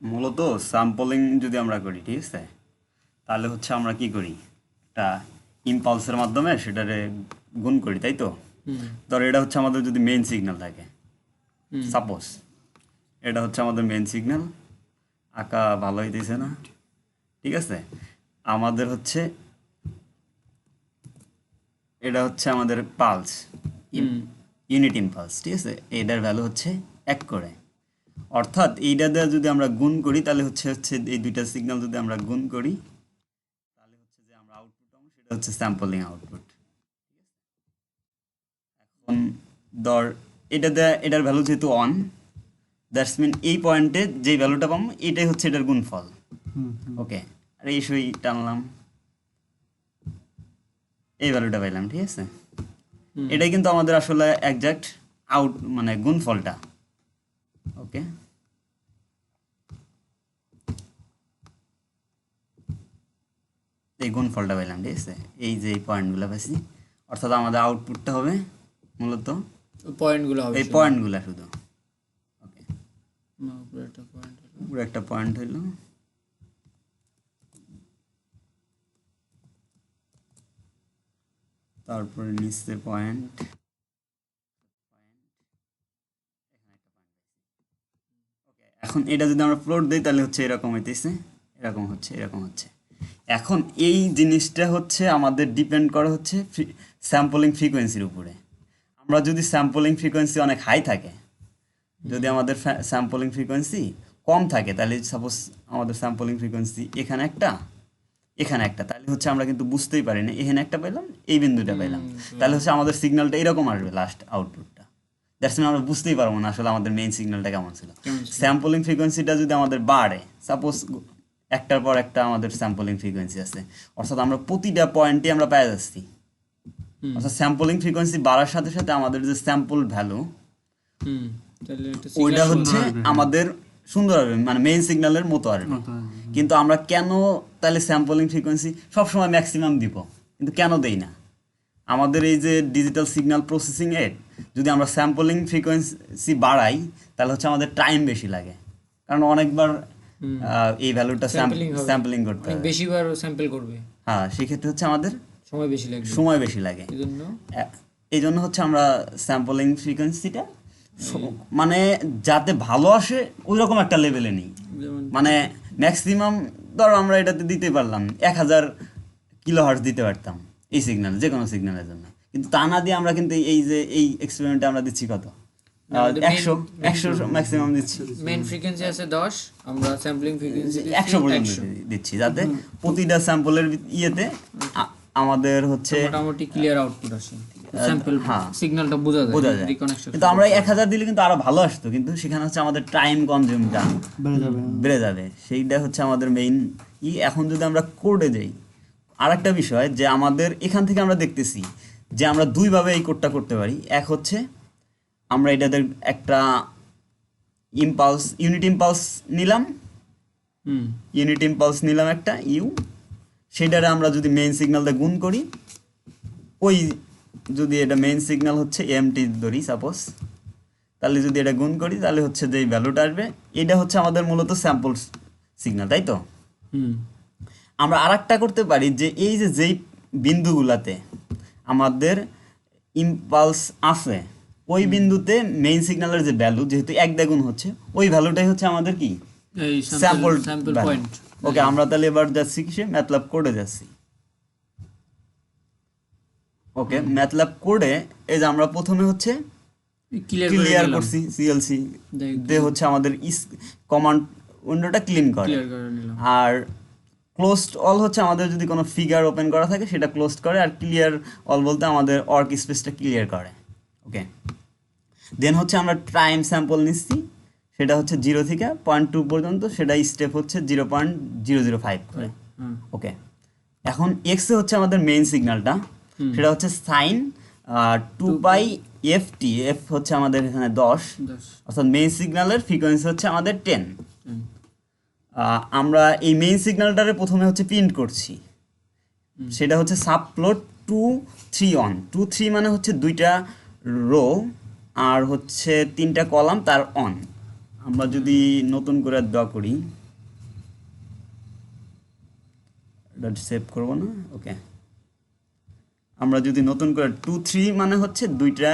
মূলত স্যাম্পলিং যদি আমরা করি, ঠিক আছে, তাহলে হচ্ছে আমরা কি করি, একটা ইম্পালসের মাধ্যমে সেটারে গুণ করি, তাই তো। ধর এটা হচ্ছে আমাদের যদি মেইন সিগন্যাল থাকে, সাপোজ এটা হচ্ছে আমাদের মেইন সিগন্যাল, আঁকা ভালো হইতেছে না, ঠিক আছে। আমাদের হচ্ছে এটা হচ্ছে আমাদের পালস, ইউনিট ইম্পালস, ঠিক আছে। এটার ভ্যালু হচ্ছে 1 করে। অর্থাৎ এইটা দিয়ে যদি আমরা গুণ করি তাহলে হচ্ছে হচ্ছে এই দুইটা সিগন্যাল যদি আমরা গুণ করি তাহলে হচ্ছে যে আমরা আউটপুট পাবো, সেটা হচ্ছে স্যাম্পলিং আউটপুট। এখন ধর এটা দিয়ে এটার ভ্যালু যেহেতু অন, দ্যাটস মিন এই পয়েন্টে যেই ভ্যালুটা পাবো এটাই হচ্ছে এটার গুণফল। ওকে, আর এই সই টানলাম, এই ভ্যালুটা পাইলাম, ঠিক আছে। এটাই কিন্তু আমাদের আসলে একজ্যাক্ট আউট মানে গুণফলটা। ওকে, এই গুণফলটা পাইলাম, ঠিক আছে, এই যে এই পয়েন্টগুলো পাইছি। অর্থাৎ আমাদের আউটপুটটা হবে মূলত পয়েন্টগুলো হবে, এই পয়েন্টগুলো শুধু। ওকে, উপরে একটা পয়েন্ট হলো, পুরো একটা পয়েন্ট হইলো, তারপরে নিচে পয়েন্ট, এখন এটা যদি আমরা প্লট দিই তাহলে হচ্ছে এরকম হইতেছে, এরকম হচ্ছে, এরকম হচ্ছে। এখন এই জিনিসটা হচ্ছে আমাদের ডিপেন্ড করে হচ্ছে স্যাম্পলিং ফ্রিকোয়েন্সির উপরে। আমরা যদি স্যাম্পলিং ফ্রিকোয়েন্সি অনেক হাই থাকে, যদি আমাদের স্যাম্পলিং ফ্রিকোয়েন্সি কম থাকে, তাহলে সাপোজ আমাদের স্যাম্পলিং ফ্রিকোয়েন্সি এখানে একটা, এখানে একটা, তাহলে হচ্ছে আমরা কিন্তু বুঝতেই পারি না এখানে একটা পেলাম, এই বিন্দুটা পেলাম, তাহলে হচ্ছে আমাদের সিগন্যালটা এরকম আসবে লাস্ট আউটপুটটা। দ্যাটস মিন আমরা বুঝতেই পারবো না আসলে আমাদের মেইন সিগন্যালটা কেমন ছিল। স্যাম্পলিং ফ্রিকোয়েন্সিটা যদি আমাদের বাড়ে, সাপোজ একটার পর একটা আমাদের স্যাম্পলিং ফ্রিকোয়েন্সি আছে, অর্থাৎ আমরা প্রতিটা পয়েন্টে আমরা পেয়ে যাচ্ছি, অর্থাৎ স্যাম্পলিং ফ্রিকোয়েন্সি বাড়ার সাথে সাথে আমাদের যে স্যাম্পল ভ্যালু তাহলে এটা ওইটা হচ্ছে আমাদের সুন্দর হবে, মানে মেইন সিগন্যালের মতো আসবে। কিন্তু আমরা কেন তাহলে স্যাম্পলিং ফ্রিকোয়েন্সি সবসময় ম্যাক্সিমাম দিব, কিন্তু কেন দেই না? আমাদের এই যে ডিজিটাল সিগন্যাল প্রসেসিং এর যদি আমরা স্যাম্পলিং ফ্রিকোয়েন্সি বাড়াই তাহলে হচ্ছে আমাদের টাইম বেশি লাগে, কারণ অনেকবার এই ভ্যালুটা স্যাম্পলিং করতে হবে, বেশিবার স্যাম্পল করবে। হ্যাঁ, সেক্ষেত্রে হচ্ছে আমাদের সময় বেশি লাগবে, সময় বেশি লাগে। এজন্য এই জন্য হচ্ছে আমরা স্যাম্পলিং ফ্রিকোয়েন্সিটা মানে যাতে ভালো আসে ওই রকম একটা লেভেলে নেই, মানে ম্যাক্সিমাম ধরো আমরা এটাতে দিতে পারলাম 1000 কিলোহার্টজ দিতে পারতাম এই সিগন্যাল, যে কোনো সিগন্যালের জন্য, কিন্তু তা না দিয়ে আমরা কিন্তু এই যে এই এক্সপেরিমেন্টে আমরা দিচ্ছি কত, 100 ম্যাক্সিমাম দিচ্ছি। মেইন ফ্রিকোয়েন্সি আছে 10, আমরা স্যাম্পলিং ফ্রিকোয়েন্সি 100 পর্যন্ত দিচ্ছি, যাতে প্রতিটা স্যাম্পলের ইয়েতে আমাদের হচ্ছে মোটামুটি ক্লিয়ার আউটপুট আসে, স্যাম্পল সিগন্যালটা বোঝা যায়। কিন্তু আমরা 1000 দিলে কিন্তু আরো ভালো আসতো, কিন্তু সেখানে হচ্ছে আমাদের টাইম কনজিউমটা বেড়ে যাবে, সেইটা হচ্ছে আমাদের মেইন এখন যদি আমরা কোডে যাই, আর একটা বিষয় যে আমাদের এখান থেকে আমরা দেখতেছি যে আমরা দুইভাবে এই কোডটা করতে পারি। এক হচ্ছে আমরা এটাতে একটা ইম্পালস, ইউনিট ইম্পালস নিলাম, একটা সেটারে আমরা যদি মেইন সিগন্যাল দিয়ে গুণ করি, ওই যদি এটা মেইন সিগন্যাল হচ্ছে এমটি ধরি সাপোজ, তাহলে যদি এটা গুণ করি তাহলে হচ্ছে যে ভ্যালুটা আসবে, এটা হচ্ছে আমাদের মূলত স্যাম্পল সিগন্যাল, তাই তো। আমরা আরেকটা করতে পারি যে এই যে যেই বিন্দুগুলাতে আমাদের ইম্পালস আছে ওই বিন্দুতে মেইন সিগন্যালের যে ভ্যালু যেহেতু 1 দ্বিগুণ হচ্ছে, ওই ভ্যালুটাই হচ্ছে আমাদের কি স্যাম্পল পয়েন্ট। ওকে, আমরা তাহলে এবার যাচ্ছি কিসে, ম্যাথল্যাব কোডে যাচ্ছি। ওকে, ম্যাথল্যাব কোডে এই যে আমরা প্রথমে হচ্ছে ক্লিয়ার করছি সিএলসি দিয়ে হচ্ছে আমাদের কমান্ড উইন্ডোটা ক্লিন করে, আর ক্লোজড অল হচ্ছে আমাদের যদি কোনো ফিগার ওপেন করা থাকে সেটা ক্লোজড করে, আর ক্লিয়ার অল বলতে আমাদের ওয়ার্ক স্পেসটা ক্লিয়ার করে। ওকে, দেন হচ্ছে আমরা টাইম স্যাম্পল নিচ্ছি, সেটা হচ্ছে 0 থেকে 0.2 পর্যন্ত, সেটা স্টেপ হচ্ছে 0.005 করে। ওকে, এখন এক্সে হচ্ছে আমাদের মেইন সিগন্যালটা, সেটা হচ্ছে সাইন 2π/ft, এফ হচ্ছে আমাদের এখানে 10, অর্থাৎ মেইন সিগন্যালের ফ্রিকোয়েন্সি হচ্ছে আমাদের 10। আমরা এই মেইন সিগন্যালটারে প্রথমে হচ্ছে প্রিন্ট করছি, সেটা হচ্ছে সাবপ্লট 2 3 অন, 2 3 মানে হচ্ছে 2টা রো আর হচ্ছে 3টা কলাম তার অন, আমরা যদি নতুন করে ড্র করি, এটা সেভ করব না, ওকে। আমরা যদি নতুন করে 2 3 মানে হচ্ছে দুইটা,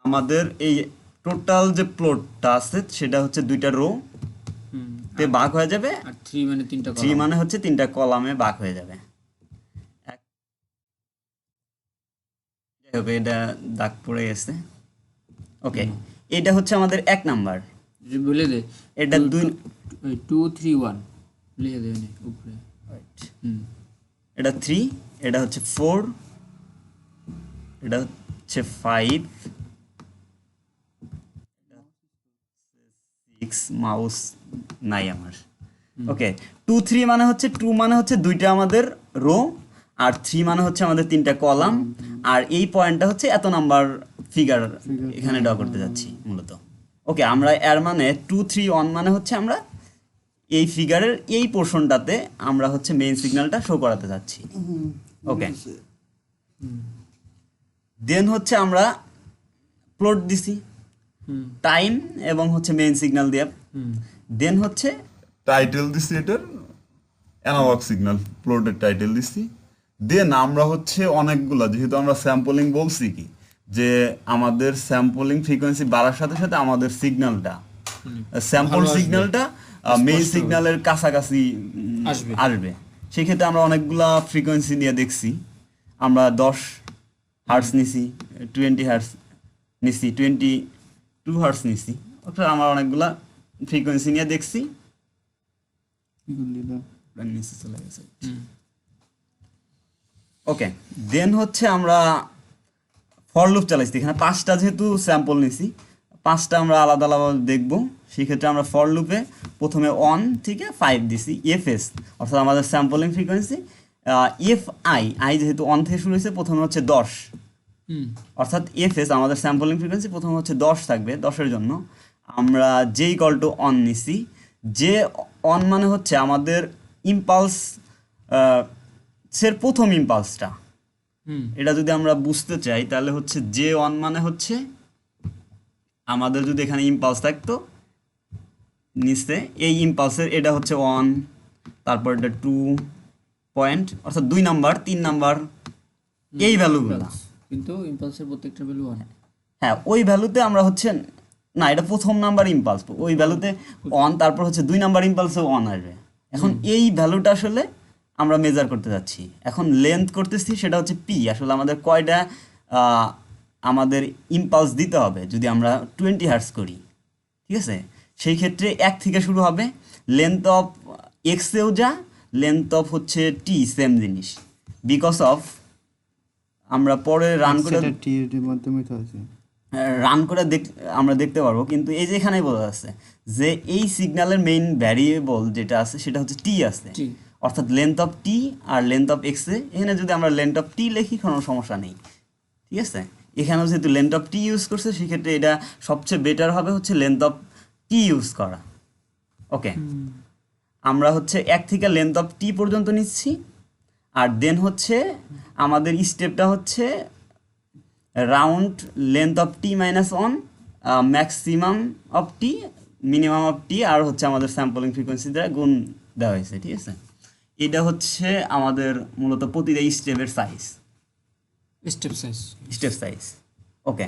আমাদের এই টোটাল যে প্লটটা আছে সেটা হচ্ছে দুইটা রো তে ভাগ হয়ে যাবে, আর 3 মানে তিনটা 3 মানে হচ্ছে তিনটা কলামে ভাগ হয়ে যাবে। যাই হোক, এটা দাগ পড়ে গেছে, ওকে। এটা হচ্ছে আমাদের 1 নাম্বার, বলে দে। এটা 2 2 3 1 লিখে দে নে উপরে। এটা 3, এটা হচ্ছে 4, এটা হচ্ছে 5, 6, মাউস নাই আমার, ওকে। 2 3 মানে হচ্ছে 2 মানে হচ্ছে দুইটা আমাদের রো, আর 3 মানে হচ্ছে আমাদের তিনটা কলাম, আর এই পয়েন্টটা হচ্ছে এত নাম্বার ফিগার এখানে ড্র করতে যাচ্ছি মূলত, ওকে। আমরা এর মানে 2 3 1 মানে হচ্ছে আমরা এই ফিগারের এই পোর্শনটাতে আমরা হচ্ছে মেইন সিগন্যালটা শো করাতে যাচ্ছি, ওকে। দেন হচ্ছে আমরা প্লট দিছি টাইম এবং হচ্ছে মেইন সিগন্যাল দিয়ে, দেন হচ্ছে টাইটেল দিছি, এটার অ্যানালগ সিগন্যাল প্লটের টাইটেল দিছি। দেন আমরা হচ্ছে অনেকগুলা, যেহেতু আমরা স্যাম্পলিং বলছি কি যে আমাদের স্যাম্পলিং ফ্রিকোয়েন্সি বাড়ার সাথে সাথে আমাদের সিগন্যালটা স্যাম্পল সিগন্যালটা মেইন সিগন্যালের কাছাকাছি আসবে। সেক্ষেত্রে আমরা অনেকগুলা ফ্রিকোয়েন্সি নিয়ে দেখছি, আমরা 10 হার্টস নিছি, 20 হার্টস নিছি, 22 হার্টস নিছি, অর্থাৎ আমরা অনেকগুলা ফ্রিকোয়েন্সি নিয়ে দেখছি। নিচে চলে গেছে, ওকে। দেন হচ্ছে আমরা ফর লুপ চালাইছি, এখানে 5টা যেহেতু স্যাম্পল নিছি, 5টা আমরা আলাদা আলাদা দেখবো। সেক্ষেত্রে আমরা ফর লুপে প্রথমে 1 থেকে 5 দিছি, এফএস অর্থাৎ আমাদের স্যাম্পলিং ফ্রিকোয়েন্সি, এফ আই যেহেতু 1 থেকে শুরু হয়েছে, প্রথমে হচ্ছে 10, অর্থাৎ এফএস আমাদের স্যাম্পলিং ফ্রিকোয়েন্সি প্রথমে হচ্ছে 10 থাকবে। 10-এর জন্য আমরা জে ইকুয়াল টু 1 নিছি, যে 1 মানে হচ্ছে আমাদের ইম্পালস সের প্রথম ইম্পালসটা। এটা যদি আমরা বুঝতে চাই তাহলে হচ্ছে জে 1 মানে হচ্ছে আমাদের যদি এখানে ইম্পালস থাকতো নিচে, এই ইম্পালসের এটা হচ্ছে 1, তারপর এটা 2 পয়েন্ট, অর্থাৎ 2 নাম্বার 3 নাম্বার এই ভ্যালুগুলো, কিন্তু ইম্পালসের প্রত্যেকটা ভ্যালু 1। হ্যাঁ, ওই ভ্যালুতে আমরা হচ্ছে না, এটা প্রথম নাম্বার ইম্পালস, ওই ভ্যালুতে 1, তারপর হচ্ছে 2 নাম্বার ইম্পালসে 1 আসবে। এখন এই ভ্যালুটা আসলে আমরা মেজার করতে যাচ্ছি, এখন লেন্থ করতেছি, সেটা হচ্ছে পি। আসলে আমাদের কয়টা আমাদের ইম্পালস দিতে হবে যদি আমরা 20 হার্টস করি, ঠিক আছে? সেই ক্ষেত্রে 1 থেকে শুরু হবে, লেন্থ অফ এক্সেও যা, লেন্থ অফ হচ্ছে টি সেম জিনিস, বিকজ অফ আমরা পরে রান করে আমরা দেখতে পারবো, কিন্তু এই যে এখানেই বোঝা যাচ্ছে যে এই সিগন্যালের মেইন ভ্যারিয়েবল যেটা আছে সেটা হচ্ছে টি আছে, অর্থাৎ লেন্থ অফ টি আর লেন্থ অফ এক্সে। এখানে যদি আমরা লেন্থ অফ টি লিখি কোনো সমস্যা নেই, ঠিক আছে? এখানেও যেহেতু লেন্থ অফ টি ইউজ করছে, সেক্ষেত্রে এটা সবচেয়ে বেটার হবে হচ্ছে লেন্থ অফ টি ইউজ করা, ওকে। আমরা হচ্ছে 1 থেকে লেন্থ অফ টি পর্যন্ত নিচ্ছি, আর দেন হচ্ছে আমাদের স্টেপটা হচ্ছে round length of T minus 1, maximum of T, minimum of T, আর হচ্ছে আমাদের স্যাম্পলিং ফ্রিকোয়েন্সি দ্বারা গুণ দেওয়া হয়েছে, ঠিক আছে? এটা হচ্ছে আমাদের মূলত প্রতিটা স্টেপের সাইজ, স্টেপ সাইজ, ওকে।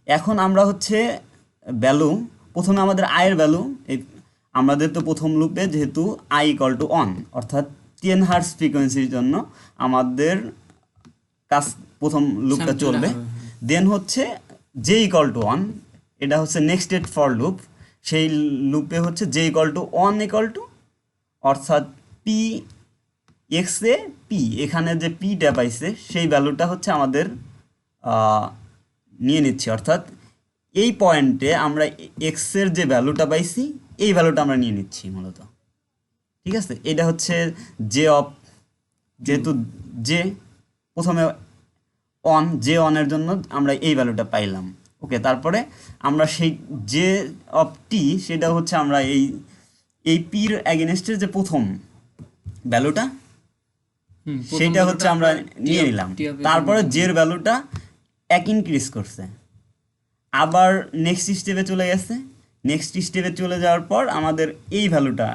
এখন আমরা হচ্ছে ভ্যালু, প্রথমে আমাদের আয়ের ভ্যালু, এই আমাদের তো প্রথম লুপে যেহেতু আই ইকুয়াল টু 1, অর্থাৎ 10 হার্টস ফ্রিকোয়েন্সির জন্য আমাদের কাজ প্রথম লুপটা চলবে। দেন হচ্ছে জে ইকুয়াল টু 1, এটা হচ্ছে নেক্সট স্টেট ফর লুপ, সেই লুপে হচ্ছে J equal to 1 equal to, অর্থাৎ পি এক্সে পি, এখানে যে পিটা পাইছে সেই ভ্যালুটা হচ্ছে আমাদের নিয়ে নিচ্ছি, অর্থাৎ এই পয়েন্টে আমরা এক্সের যে ভ্যালুটা পাইছি এই ভ্যালুটা আমরা নিয়ে নিচ্ছি মূলত, ঠিক আছে? এটা হচ্ছে জে অফ, যেহেতু জে প্রথমে জে অনের জন্য আমরা এই ভ্যালুটা পাইলাম, ওকে। তারপরে আমরা সেই জে অফ টি, সেটা হচ্ছে আমরা এই পির অ্যাগেনস্টের যে প্রথম ভ্যালুটা, সেটা হচ্ছে আমরা নিয়ে নিলাম। তারপরে জের ভ্যালুটা 1 ইনক্রিজ করছে, আবার নেক্সট স্টেপে চলে গেছে। নেক্সট স্টেপে চলে যাওয়ার পর আমাদের এই ভ্যালুটা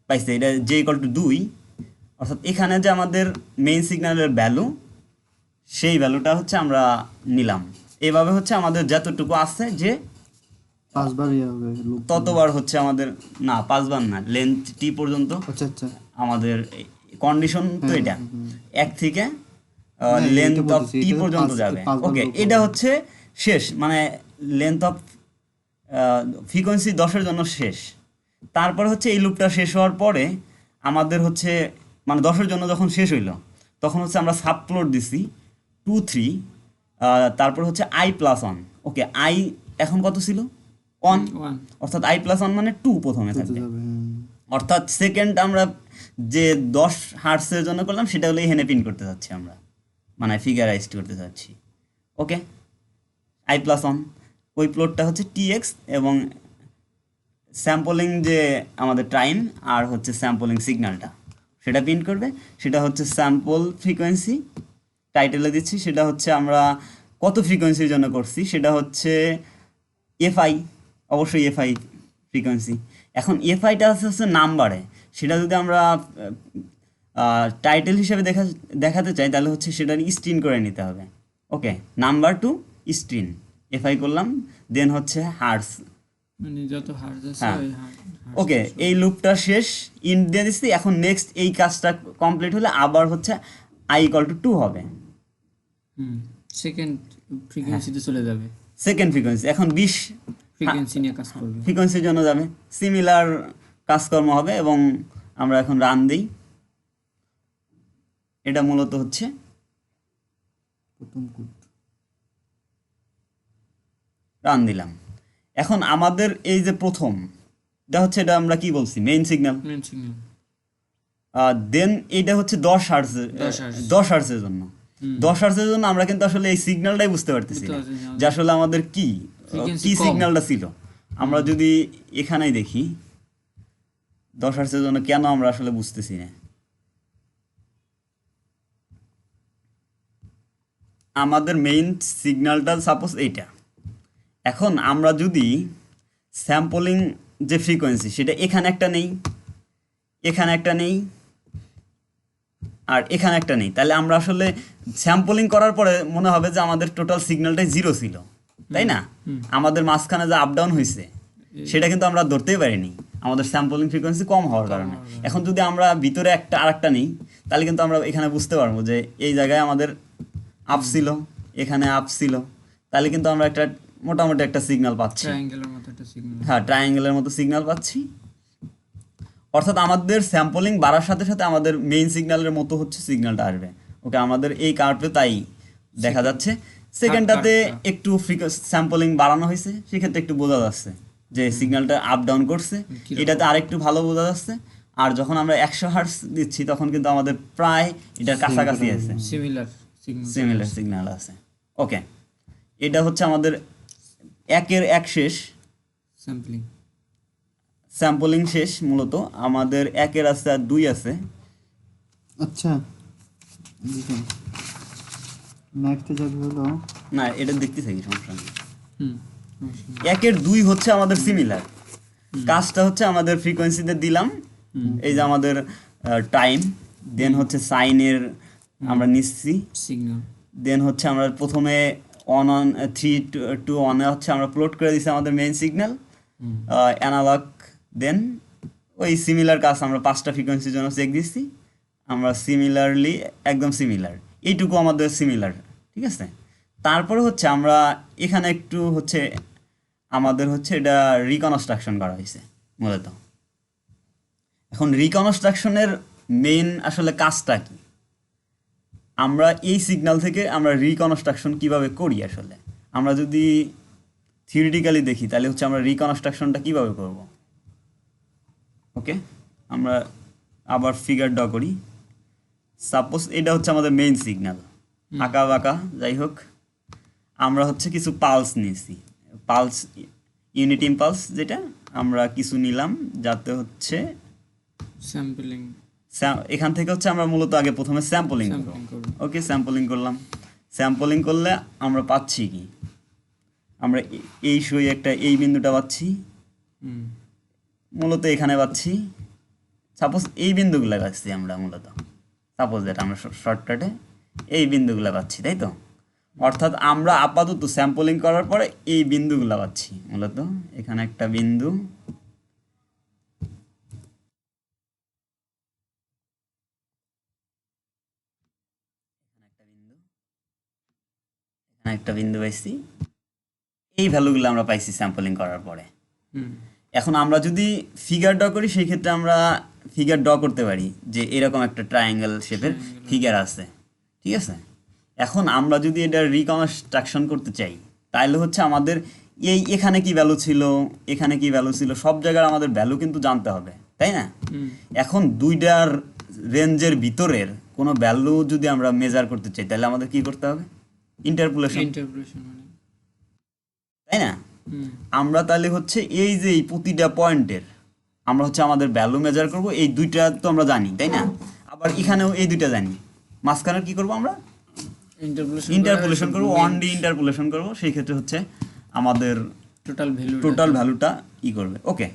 পাইছে, এটা যে ইকুয়াল টু 2, অর্থাৎ এখানে যে আমাদের মেইন সিগন্যালের ভ্যালু, সেই ভ্যালুটা হচ্ছে আমরা নিলাম। এভাবে হচ্ছে আমাদের যতটুকু আছে যে 5 বার ইয়ে হবে লুপ। ততবার হচ্ছে আমাদের, না 5 বার না, লেন্থ টি পর্যন্ত আচ্ছা আচ্ছা, আমাদের কন্ডিশন তো এটা 1 থেকে লেন্থ এটা অফ বলতেছি, টি এটা পর্যন্ত 5 যাবে। 5 বার ওকে, loop এটা হবে। হচ্ছে শেষ, মানে লেন্থ অফ ফ্রিকোয়েন্সি 10-এর জন্য শেষ। তারপরে হচ্ছে এই লুপটা শেষ হওয়ার পরে আমাদের হচ্ছে, মানে 10-এর জন্য যখন শেষ হইলো তখন হচ্ছে আমরা সাবপ্লট দিছি 2 3, তারপর হচ্ছে i+1। ওকে, আই এখন কত ছিল? 1, 1 অর্থাৎ i+1 মানে 2 প্রথমে তো থাকবে। যাবে, অর্থাৎ সেকেন্ড আমরা যে 10 হার্টসের জন্য করলাম সেটা হলো এখানে প্রিন্ট করতে যাচ্ছি আমরা, মানে ফিগারাইজড করতে যাচ্ছি। ওকে, i+1 ওই প্লটটা হচ্ছে টিএক্স, এবং স্যাম্পলিং যে আমাদের টাইম আর হচ্ছে স্যাম্পলিং সিগন্যালটা সেটা প্রিন্ট করবে। সেটা হচ্ছে স্যাম্পল ফ্রিকোয়েন্সি, টাইটেলে দিচ্ছি সেটা হচ্ছে আমরা কত ফ্রিকোয়েন্সির জন্য করছি, সেটা হচ্ছে এফআই, অবশ্যই এফআই ফ্রিকোয়েন্সি। এখন এফআইটা হচ্ছে নাম্বারে, সেটা যদি আমরা টাইটেল হিসেবে দেখাতে চাই তাহলে হচ্ছে সেটা স্ট্রিন করে নিতে হবে। ওকে, নাম্বার টু স্ট্রিন, এফআই করলাম, দেন হচ্ছে হার্টস। মানে যত হার্জ আছে হ্যাঁ। ওই ওকে, এই লুপটা শেষ, ইন্ট দিয়ে দিচ্ছি। এখন নেক্সট এই কাজটা কমপ্লিট হলে আবার হচ্ছে i=2 হবে, সেকেন্ড ফ্রিকোয়েন্সিতে চলে যাবে, সেকেন্ড ফ্রিকোয়েন্সি। এখন 20 ফ্রিকোয়েন্সি নিয়ে কাজ করবে। ফ্রিকোয়েন্সির জন্য যাবে, সিমিলার কাজকর্ম হবে। এবং আমরা এখন রান দিই, এটা মূলত হচ্ছে প্রথম কোড। রান দিলাম। এখন আমাদের এই যে প্রথম, এটা হচ্ছে, এটা আমরা কি বলছি, মেইন সিগন্যাল। মেন সিগন্যাল দেন এইটা হচ্ছে 10 হার্টজের, 10 hertz 10 হার্টজের জন্য। 10 হার্টজের জন্য আমরা কিন্তু আসলে এই সিগন্যালটাই বুঝতে পারতেছি না বুঝতে পারছি না। যে আসলে আমাদের কি Frequency কি কম। সিগন্যালটা ছিল। আমরা যদি এখানেই দেখি 10 হার্টজের জন্য কেন আমরা আসলে বুঝতেছি না। আমাদের মেইন সিগন্যালটা সাপোজ এইটা। এখন আমরা যদি স্যাম্পলিং যে ফ্রিকোয়েন্সি সেটা এখানে একটা নেই, এখানে একটা নেই, আর এখানে একটা নেই, তাহলে আমরা আসলে স্যাম্পলিং করার পরে মনে হবে যে আমাদের টোটাল সিগন্যালটাই 0 ছিল, তাই না? আমাদের মাঝখানে যে আপ ডাউন হয়েছে সেটা কিন্তু আমরা ধরতেই পারিনি, আমাদের স্যাম্পলিং ফ্রিকোয়েন্সি কম হওয়ার কারণে। এখন যদি আমরা ভিতরে একটা আরেকটা নেই তাহলে কিন্তু আমরা এখানে বুঝতে পারবো যে এই জায়গায় আমাদের আপ ছিল, এখানে আপ ছিল, তাহলে কিন্তু আমরা একটা মোটামুটি একটা সিগন্যাল পাচ্ছি। ট্রায়াঙ্গেলের মতো একটা সিগন্যাল। হ্যাঁ, ট্রায়াঙ্গেলের মতো সিগন্যাল পাচ্ছি। অর্থাৎ আমাদের স্যাম্পলিং বাড়ার সাথে সাথে আমাদের মেইন সিগন্যালের মতো হচ্ছে সিগন্যালটা আসবে। ওকে, আমাদের এই কার্ভে তাই দেখা যাচ্ছে। সেকেন্ডটাতে কার্ভটা। একটু স্যাম্পলিং বাড়ানো হয়েছে, সেক্ষেত্রে একটু বোঝা যাচ্ছে যে সিগন্যালটা আপ ডাউন করছে, কিরকম? এটাতে আরেকটু ভালো বোঝা যাচ্ছে। আর যখন আমরা 100 হার্টজ দিচ্ছি তখন কিন্তু আমাদের প্রায় এটার কাছাকাছি আছে, সিমিলার সিগন্যাল। সিমিলার সিগন্যাল আছে। ওকে, এটা হচ্ছে আমাদের 1-এর 1 শেষ, স্যাম্পলিং। স্যাম্পলিং শেষ। মূলত আমাদের 1-এর আছে আর 2 আছে। আচ্ছা, বুঝলাম। নেক্সটে যাবে হলো না, এটা দেখতে থাকি, সমস্যা নেই। হুম 1-এর 2 হচ্ছে আমাদের সিমিলার, কাজটা হচ্ছে আমাদের ফ্রিকোয়েন্সিতে দিলাম, এই যে আমাদের টাইম, দেন হচ্ছে সাইনের আমরা নিচ্ছি, সিগন্যাল। দেন হচ্ছে আমরা প্রথমে 3 to 1 হচ্ছে আমরা প্লট করে দিচ্ছি আমাদের মেইন সিগন্যাল অ্যানালগ। দেন ওই সিমিলার কাজ আমরা 5টা ফ্রিকোয়েন্সির জন্য চেক দিচ্ছি, আমরা সিমিলারলি একদম সিমিলার, এইটুকু আমাদের সিমিলার, ঠিক আছে। তারপরে হচ্ছে আমরা এখানে একটু হচ্ছে আমাদের হচ্ছে এটা রিকনস্ট্রাকশন করা হয়েছে মূলত। এখন রিকনস্ট্রাকশনের মেইন আসলে কাজটা কি, আমরা এই সিগন্যাল থেকে আমরা রিকনস্ট্রাকশন কিভাবে করি আসলে, আমরা যদি থিওরিটিক্যালি দেখি তাহলে হচ্ছে আমরা রিকনস্ট্রাকশনটা কিভাবে করব। ওকে, আমরা আবার ফিগার ড্র করি। সাপোজ এটা হচ্ছে আমাদের মেইন সিগন্যাল, আঁকা বাঁকা যাই হোক, আমরা হচ্ছে কিছু পালস নিয়েছি, পালস ইউনিট ইম্পালস, যেটা আমরা কিছু নিলাম যাতে হচ্ছে স্যাম্পলিং। এখান থেকে হচ্ছে আমরা মূলত আগে প্রথমে স্যাম্পলিং করব। স্যাম্পলিং করব। ওকে, স্যাম্পলিং করলাম। স্যাম্পলিং করলে আমরা পাচ্ছি কি, আমরা এই সই একটা এই বিন্দুটা পাচ্ছি, হুম মূলত এখানে পাচ্ছি, সাপোজ এই বিন্দুগুলো পাচ্ছি আমরা মূলত, সাপোজ যেটা আমরা শর্টকাটে এই বিন্দুগুলো পাচ্ছি, তাই তো? অর্থাৎ আমরা আপাতত স্যাম্পলিং করার পরে এই বিন্দুগুলো পাচ্ছি মূলত। এখানে একটা বিন্দু, এখানে একটা বিন্দু পাইছি, এই ভ্যালুগুলো আমরা পাইছি স্যাম্পলিং করার পরে। হুম এখন আমরা যদি ফিগার ড্র করি সেই ক্ষেত্রে আমরা ফিগার ড্র করতে পারি যে এরকম একটা ট্রায়াঙ্গেল শেপের ফিগার আছে, ঠিক আছে? এখন আমরা যদি এটা রিকনস্ট্রাকশন করতে চাই তাহলে হচ্ছে আমাদের এখানে কি ভ্যালু ছিল, এখানে কি ভ্যালু ছিল, সব জায়গার আমাদের ভ্যালু কিন্তু জানতে হবে, তাই না? এখন দুইটার রেঞ্জের ভিতরের কোনো ভ্যালু যদি আমরা মেজার করতে চাই তাহলে আমাদের কি করতে হবে? ইন্টারপোলেশন, ইন্টারপ্রেশন মানে তাই না? হুম আমরা তাহলে হচ্ছে এই যে এই প্রতিটা পয়েন্টের আমরা হচ্ছে আমাদের ভ্যালু মেজার করব, এই দুইটা তো আমরা জানি, তাই না? আবার এখানেও এই দুইটা জানি, মাঝখানে কি করব আমরা? ইন্টারপোলেশন করবো, ওয়ান ডি ইন্টারপোলেশন করবো, সেই ক্ষেত্রে হচ্ছে আমাদের টোটাল ভ্যালু ভ্যালুটা ই করবে। ওকে,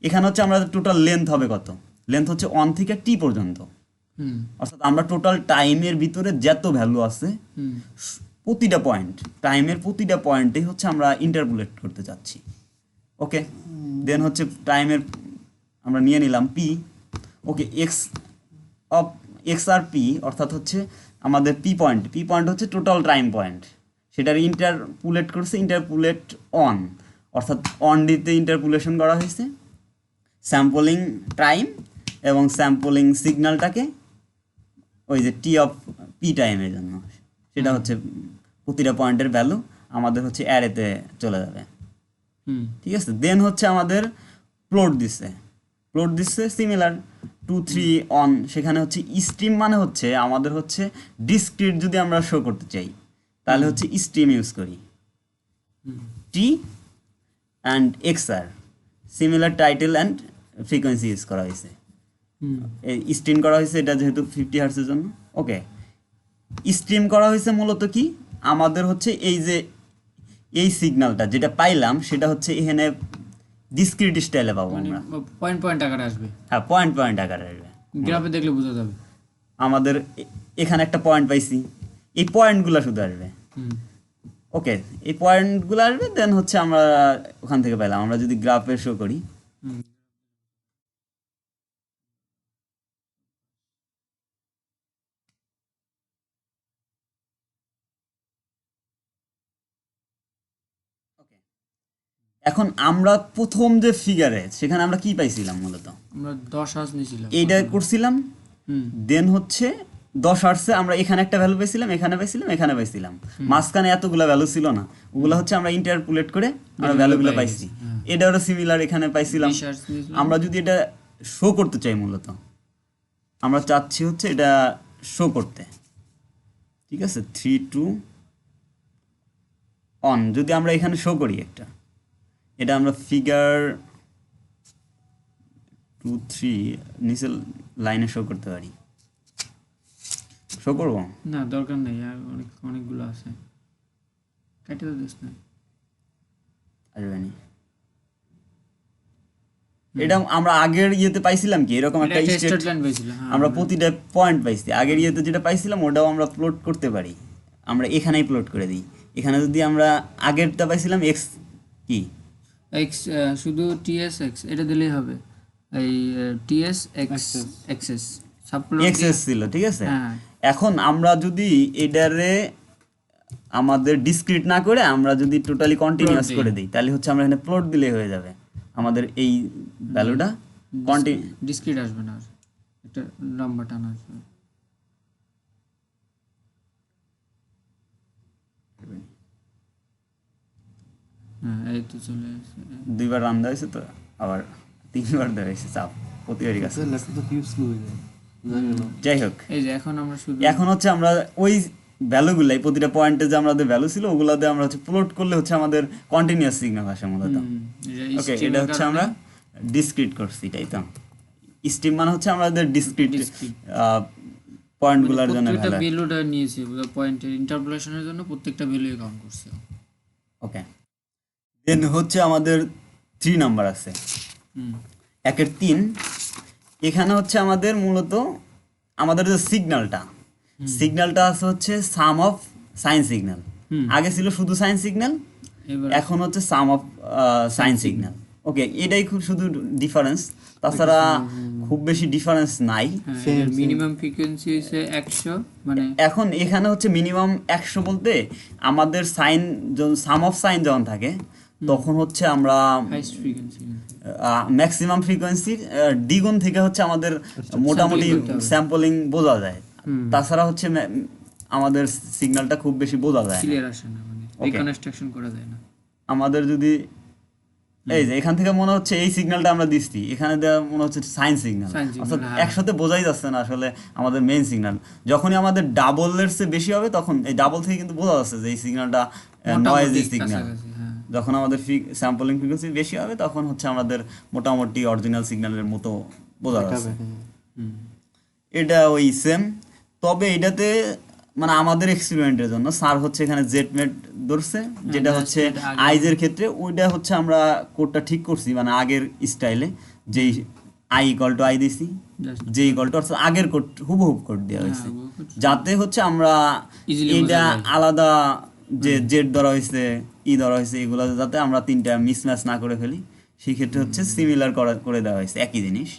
এখানে হচ্ছে আমরা টোটাল লেন্থ হবে কত? লেন্থ হচ্ছে 1 থেকে টি পর্যন্ত, হুম অর্থাৎ আমরা টোটাল টাইমের ভিতরে যত ভ্যালু আছে হুম প্রতিটা পয়েন্ট, টাইমের প্রতিটা পয়েন্টে হচ্ছে আমরা ইন্টারপোলেট করতে চাচ্ছি। ওকে, দেন হচ্ছে টাইমের আমরা নিয়ে নিলাম পি। ওকে, এক্স আর পি অর্থাৎ হচ্ছে আমাদের পি পয়েন্ট হচ্ছে টোটাল টাইম পয়েন্ট, সেটার ইন্টারপুলেট করছে, ইন্টারপুলেট অন, অর্থাৎ অন ডিতে ইন্টারপুলেশন করা হয়েছে স্যাম্পলিং টাইম এবং স্যাম্পলিং সিগন্যালটাকে ওই যে টি অফ পি টাইমের জন্য, সেটা হচ্ছে প্রতিটা পয়েন্টের ভ্যালু আমাদের হচ্ছে অ্যারেতে চলে যাবে, হুম ঠিক আছে? দেন হচ্ছে আমাদের প্লট দিচ্ছে সিমিলার 2 3 অন, সেখানে হচ্ছে স্ট্রিম মানে হচ্ছে আমাদের হচ্ছে ডিসক্রিট যদি আমরা শো করতে চাই তাহলে হচ্ছে স্ট্রিম ইউজ করি, T and X R, similar title and frequency use করা হয়েছে, হুম স্ট্রিম করা হয়েছে এটা যেহেতু 50 হার্টসের জন্য। ওকে, স্ট্রিম করা হয়েছে মূলত কি আমাদের হচ্ছে এই যে এই সিগন্যালটা যেটা পাইলাম সেটা হচ্ছে এখানে ডিসক্রিট স্টাইলে পাবো মানে আমরা, পয়েন্ট আকারে আসবে, হ্যাঁ পয়েন্ট আকারে আসবে। গ্রাফে দেখলে বোঝা যাবে। আমাদের এখানে একটা পয়েন্ট পাইছি, এই পয়েন্টগুলো শুধু আসবে। হুম ওকে, এই পয়েন্টগুলো আসবে, দেন হচ্ছে আমরা ওখান থেকে পেলাম। আমরা যদি গ্রাফে শো করি, হুম এখন আমরা প্রথম যে ফিগারে সেখানে আমরা কি পাইছিলাম মূলত? আমরা 10 হার্জ নিয়েছিলাম। এইটা করছিলাম, হুম দেন হচ্ছে 10 হার্টসে আমরা এখানে একটা ভ্যালু পাইছিলাম, এখানে পাইছিলাম, মাঝখানে এতগুলো ভ্যালু ছিল না, ওগুলো হচ্ছে আমরা ইন্টারপুলেট করে আমরা ভ্যালুগুলো পাইছি। এটারও সিমিলার এখানে পাইছিলাম। 20 হার্জ নিয়েছিলাম। আমরা যদি এটা শো করতে চাই মূলত আমরা চাচ্ছি হচ্ছে এটা শো করতে, ঠিক আছে? 3 2 অন যদি আমরা এখানে শো করি একটা, এটা আমরা ফিগার 2 3 নিচের লাইনে শো করতে পারি, শো করবো? না দরকার নেই, আর অনেকগুলো আছে, কেটে তো দিস না। আসবে নি। এটা আমরা আগের ইয়েতে পাইছিলাম কি এরকম একটা এটা স্টেট, স্টেট লাইন পেয়েছিলাম, হ্যাঁ আমরা প্রতিটা পয়েন্ট পাইছি। আগের ইয়েতে যেটা পাইছিলাম ওটাও আমরা প্লট করতে পারি, আমরা এখানেই প্লট করে দিই। এখানে যদি আমরা আগেরটা পাইছিলাম এক্স কি এক্স, শুধু টিএস এক্স এটা দিলেই হবে, এই ts x xs subplot xs ছিল, ঠিক আছে? হ্যাঁ। এখন আমরা যদি এটারে আমাদের ডিসক্রিট না করে আমরা যদি টোটালি কন্টিনিউয়াস করে দিই তাহলে হচ্ছে আমরা এখানে প্লট দিলে হয়ে যাবে, আমাদের এই ভ্যালুটা ডিসক্রিট আসবে না, আর একটা লম্বা টান আসবে। হ্যাঁ এই তো চলে আসছে। দুইবার রান দেওয়া হয়েছে তো, আবার 3বার দেওয়া হয়েছে চাপ প্রতিবারই কাছে। লেখা তো কিউ স্লো হয়ে যায়, বোঝা গেল? যাই হোক, এই যে এখন আমরা শুধু এখন হচ্ছে আমরা ওই ভ্যালুগুলাই প্রতিটা পয়েন্টে যে আমাদের ভ্যালু ছিল ওগুলাতে আমরা হচ্ছে প্লট করলে হচ্ছে আমাদের কন্টিনিউয়াস সিগন্যাল আসে মূলত। ওকে, এটা হচ্ছে আমরা ডিসক্রিট করছি, তাই তো? স্ট্রিম মানে হচ্ছে আমাদের ডিসক্রিট পয়েন্টগুলোর জন্য প্রত্যেকটা ভ্যালু। ভ্যালুটা নিয়েছি পয়েন্টের ইন্টারপোলেশনের জন্য, প্রত্যেকটা ভ্যালু কাউন্ট করছে। ওকে, দেন হচ্ছে আমাদের 3 নাম্বার আছে, হুম 1-3। এখানে হচ্ছে আমাদের মূলত আমাদের যে সিগন্যালটা আছে হচ্ছে সাম অফ সাইন সিগন্যাল। আগে ছিল শুধু সাইন সিগন্যাল, এবার এখন হচ্ছে সাম অফ সাইন সিগন্যাল। ওকে, এটাই খুব শুধু ডিফারেন্স, তাছাড়া খুব বেশি ডিফারেন্স নাই। মিনিমাম ফ্রিকোয়েন্সি হচ্ছে 100, মানে এখন এখানে হচ্ছে মিনিমাম 100 বলতে আমাদের সাইন সাম অফ সাইন যখন থাকে তখন হচ্ছে আমরা হাইস্ট ফ্রিকোয়েন্সি। ম্যাক্সিমাম ফ্রিকোয়েন্সির দ্বিগুণ থেকে হচ্ছে আমাদের মোটামুটি করতে হবে। স্যাম্পলিং বোঝা যায়। তাছাড়া হচ্ছে আমাদের সিগন্যালটা খুব বেশি বোঝা যায় না। ক্লিয়ার আসে না, মানে রিকনস্ট্রাকশন করা যায় না। আমাদের যদি এই যে এখান থেকে মনে হচ্ছে এই সিগন্যালটা আমরা দিচ্ছি, এখানে দেওয়া মনে হচ্ছে সাইন সিগন্যাল, Sign signal, অর্থাৎ হ্যাঁ। একসাথে বোঝাই যাচ্ছে না আসলে আমাদের মেইন সিগন্যাল। যখনই আমাদের ডাবলের চেয়ে বেশি হবে তখন এই ডাবল থেকে কিন্তু বোঝা যাচ্ছে যে এই সিগন্যালটা নয়েজি মোটামুটি সিগন্যাল। কাছাকাছি, হ্যাঁ। যখন আমাদের স্যাম্পলিং ফ্রিকোয়েন্সি বেশি হবে তখন হচ্ছে আমাদের মোটামুটি অরিজিনাল সিগন্যালের মতো বোঝা যাচ্ছে। হুম এটা ওই সেম, তবে এটাতে মানে আমাদের এক্সপেরিমেন্টের জন্য স্যার হচ্ছে এখানে জেটমেট ধরছে, যেটা হচ্ছে আইজের ক্ষেত্রে ওইটা হচ্ছে আমরা কোডটা ঠিক করছি মানে আগের স্টাইলে, যেই I=I দিছি, Just J=, অর্থাৎ আগের কোড হুবহুব কোড দেওয়া হয়েছে, হুবহু code। যাতে হচ্ছে আমরা Easily এটা বোঝা যায়। আলাদা যে জেড ধরা হয়েছে ধরা হয়েছে এগুলো যাতে আমরা তিনটা মিসম্যাচ না করে ফেলি, সেই ক্ষেত্রে হচ্ছে সিমিলার করে দেওয়া হয়েছে, একই জিনিস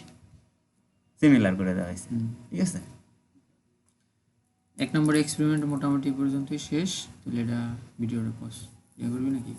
সিমিলার করে দেওয়া হয়েছে। ঠিক আছে, 1 নম্বর এক্সপেরিমেন্ট মোটামুটি পর্যন্তই শেষ। তাহলে এটা ভিডিওটা পজ করবি নাকি?